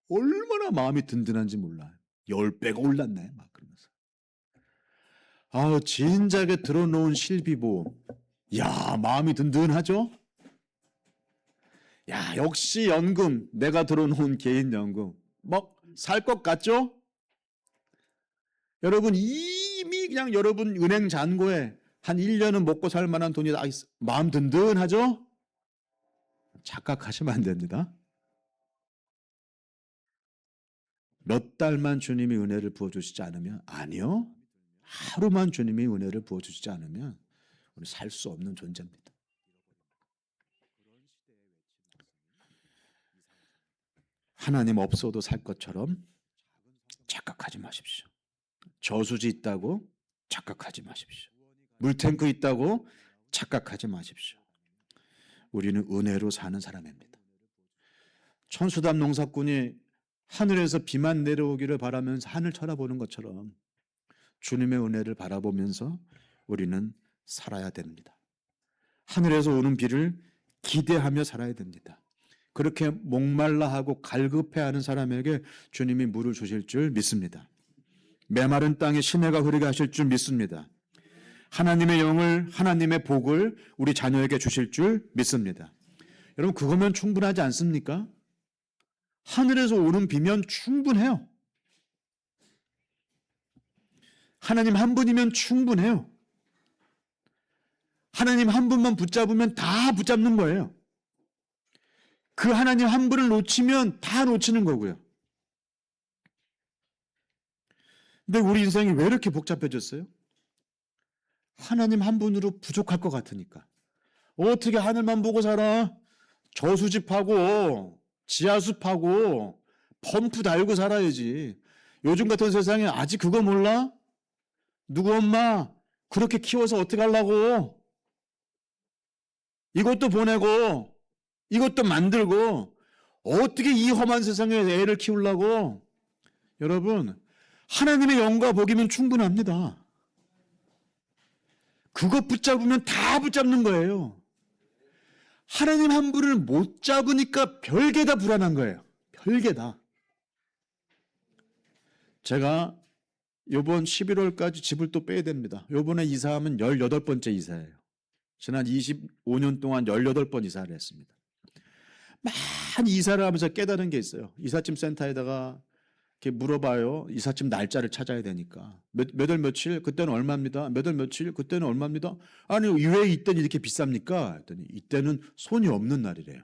얼마나 마음이 든든한지 몰라요. 10배가 올랐네 막 그러면서. 아, 진작에 들어놓은 실비보. 야, 마음이 든든하죠? 야, 역시 연금, 내가 들어놓은 개인연금. 막 살 것 같죠? 여러분, 이미 그냥 여러분 은행 잔고에 한 1년은 먹고 살 만한 돈이 다 있어. 마음 든든하죠? 착각하시면 안 됩니다. 몇 달만 주님이 은혜를 부어주시지 않으면, 아니요. 하루만 주님이 은혜를 부어주시지 않으면 우리 살 수 없는 존재입니다. 하나님 없어도 살 것처럼 착각하지 마십시오. 저수지 있다고 착각하지 마십시오. 물탱크 있다고 착각하지 마십시오. 우리는 은혜로 사는 사람입니다. 천수담 농사꾼이 하늘에서 비만 내려오기를 바라면서 하늘 쳐다보는 것처럼 주님의 은혜를 바라보면서 우리는 살아야 됩니다. 하늘에서 오는 비를 기대하며 살아야 됩니다. 그렇게 목말라 하고 갈급해하는 사람에게 주님이 물을 주실 줄 믿습니다. 메마른 땅에 시내가 흐르게 하실 줄 믿습니다. 하나님의 영을, 하나님의 복을 우리 자녀에게 주실 줄 믿습니다. 여러분, 그거면 충분하지 않습니까? 하늘에서 오는 비면 충분해요. 하나님 한 분이면 충분해요. 하나님 한 분만 붙잡으면 다 붙잡는 거예요. 그 하나님 한 분을 놓치면 다 놓치는 거고요. 근데 우리 인생이 왜 이렇게 복잡해졌어요? 하나님 한 분으로 부족할 것 같으니까. 어떻게 하늘만 보고 살아? 저수지파고 지하수파고 펌프 달고 살아야지. 요즘 같은 세상에 아직 그거 몰라? 누구 엄마 그렇게 키워서 어떻게 하려고? 이것도 보내고 이것도 만들고 어떻게 이 험한 세상에 애를 키우려고? 여러분, 하나님의 영과 복이면 충분합니다. 그것 붙잡으면 다 붙잡는 거예요. 하나님 한 분을 못 잡으니까 별게 다 불안한 거예요. 별게 다. 제가 이번 11월까지 집을 또 빼야 됩니다. 이번에 이사하면 18번째 이사예요. 지난 25년 동안 18번 이사를 했습니다. 많이 이사를 하면서 깨달은 게 있어요. 이삿짐 센터에다가 이렇게 물어봐요. 이삿짐 날짜를 찾아야 되니까. 몇 월 며칠? 그때는 얼마입니다. 몇 월 며칠? 그때는 얼마입니다. 아니, 왜 이때는 이렇게 비쌉니까? 했더니 이때는 손이 없는 날이래요.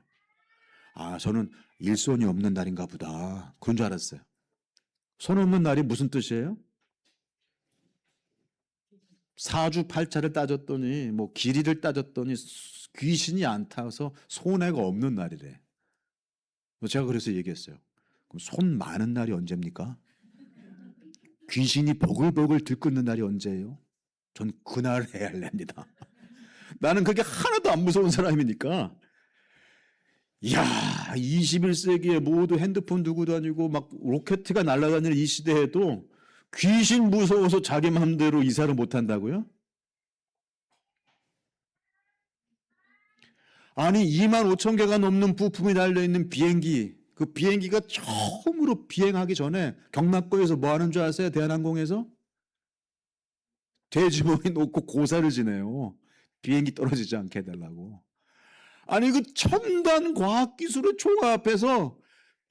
아, 저는 일손이 없는 날인가 보다. 그런 줄 알았어요. 손 없는 날이 무슨 뜻이에요? 사주팔자를 따졌더니 뭐 길이를 따졌더니 귀신이 안 타서 손해가 없는 날이래. 제가 그래서 얘기했어요. 그럼 손 많은 날이 언제입니까? 귀신이 보글보글 들끓는 날이 언제예요? 전 그날 해야 할랍니다. 나는 그게 하나도 안 무서운 사람이니까. 이야, 21세기에 모두 핸드폰 두고 다니고 막 로켓가 날아다니는 이 시대에도 귀신 무서워서 자기 마음대로 이사를 못 한다고요? 아니, 25,000개가 넘는 부품이 달려있는 비행기, 그 비행기가 처음으로 비행하기 전에 경납고에서 뭐 하는 줄 아세요? 대한항공에서? 돼지머리 놓고 고사를 지내요. 비행기 떨어지지 않게 해달라고. 아니, 그 첨단 과학기술의 총알 앞에서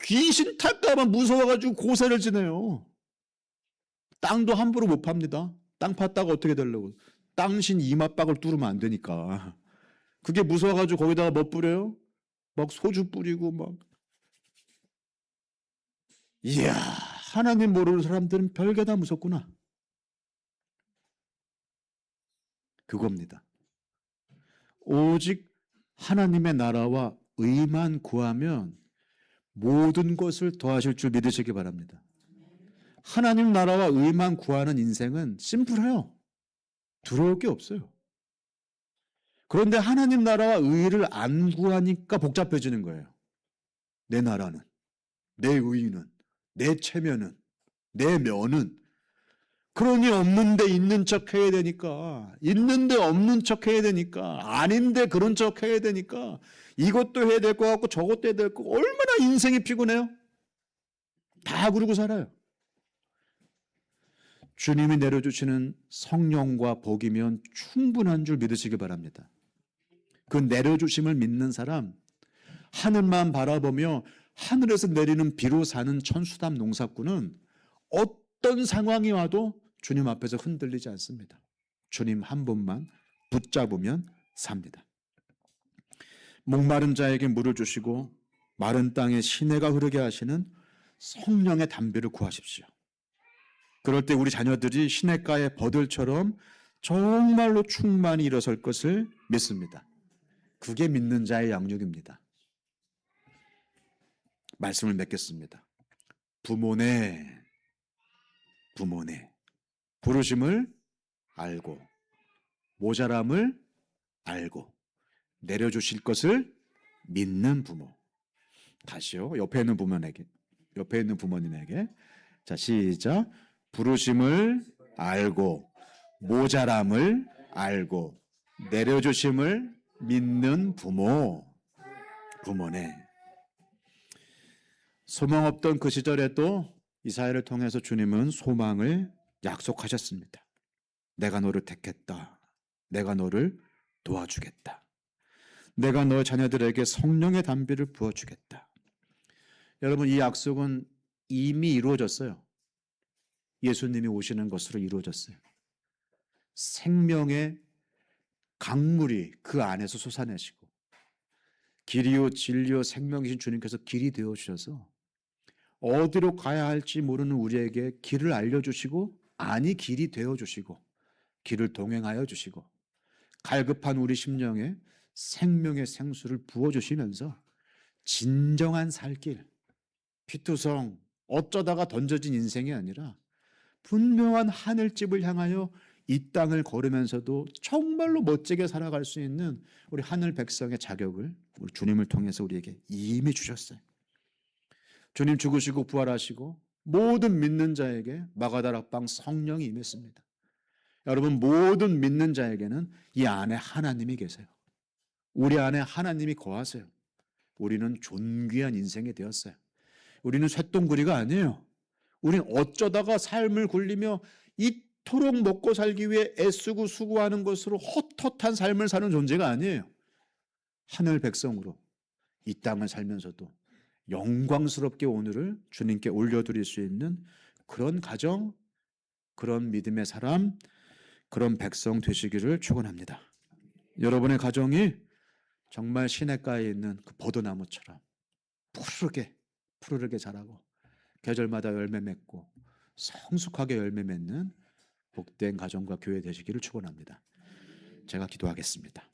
귀신 탈까봐 무서워가지고 고사를 지내요. 땅도 함부로 못 팝니다. 땅 팠다가 어떻게 되려고. 땅신 이맛박을 뚫으면 안 되니까. 그게 무서워가지고 거기다가 뭐 뿌려요? 막 소주 뿌리고 막. 이야, 하나님 모르는 사람들은 별게 다 무섭구나. 그겁니다. 오직 하나님의 나라와 의만 구하면 모든 것을 더하실 줄 믿으시기 바랍니다. 하나님 나라와 의만 구하는 인생은 심플해요. 두려울 게 없어요. 그런데 하나님 나라와 의를 안 구하니까 복잡해지는 거예요. 내 나라는, 내 의는, 내 체면은, 내 면은. 그러니 없는데 있는 척 해야 되니까, 있는데 없는 척 해야 되니까, 아닌데 그런 척 해야 되니까, 이것도 해야 될 것 같고 저것도 해야 될 것 같고, 얼마나 인생이 피곤해요. 다 그러고 살아요. 주님이 내려주시는 성령과 복이면 충분한 줄 믿으시기 바랍니다. 그 내려주심을 믿는 사람, 하늘만 바라보며 하늘에서 내리는 비로 사는 천수담 농사꾼은 어떤 상황이 와도 주님 앞에서 흔들리지 않습니다. 주님 한 분만 붙잡으면 삽니다. 목마른 자에게 물을 주시고 마른 땅에 시내가 흐르게 하시는 성령의 담비를 구하십시오. 그럴 때 우리 자녀들이 시냇가의 버들처럼 정말로 충만히 일어설 것을 믿습니다. 그게 믿는 자의 양육입니다. 말씀을 맺겠습니다. 부모네, 부모네. 부르심을 알고, 모자람을 알고, 내려주실 것을 믿는 부모. 다시요. 옆에 있는 부모님에게. 자, 시작. 부르심을 알고, 모자람을 알고, 내려주심을 믿는 부모. 부모네. 소망 없던 그 시절에도 이사야를 통해서 주님은 소망을 약속하셨습니다. 내가 너를 택했다. 내가 너를 도와주겠다. 내가 너의 자녀들에게 성령의 담비를 부어주겠다. 여러분, 이 약속은 이미 이루어졌어요. 예수님이 오시는 것으로 이루어졌어요. 생명의 강물이 그 안에서 솟아내시고 길이요 진리요 생명이신 주님께서 길이 되어주셔서 어디로 가야 할지 모르는 우리에게 길을 알려주시고 아니 길이 되어주시고 길을 동행하여 주시고 갈급한 우리 심령에 생명의 생수를 부어주시면서 진정한 살길, 피투성 어쩌다가 던져진 인생이 아니라 분명한 하늘집을 향하여 이 땅을 걸으면서도 정말로 멋지게 살아갈 수 있는 우리 하늘 백성의 자격을 우리 주님을 통해서 우리에게 이미 주셨어요. 주님 죽으시고 부활하시고 모든 믿는 자에게 마가다락방 성령이 임했습니다. 여러분, 모든 믿는 자에게는 이 안에 하나님이 계세요. 우리 안에 하나님이 거하세요. 우리는 존귀한 인생이 되었어요. 우리는 쇳덩구리가 아니에요. 우리는 어쩌다가 삶을 굴리며 이토록 먹고 살기 위해 애쓰고 수고하는 것으로 헛헛한 삶을 사는 존재가 아니에요. 하늘 백성으로 이 땅을 살면서도 영광스럽게 오늘을 주님께 올려드릴 수 있는 그런 가정, 그런 믿음의 사람, 그런 백성 되시기를 축원합니다. 여러분의 가정이 정말 시냇가에 있는 그 버드나무처럼 푸르르게 자라고 계절마다 열매 맺고 성숙하게 열매 맺는 복된 가정과 교회 되시기를 축원합니다. 제가 기도하겠습니다.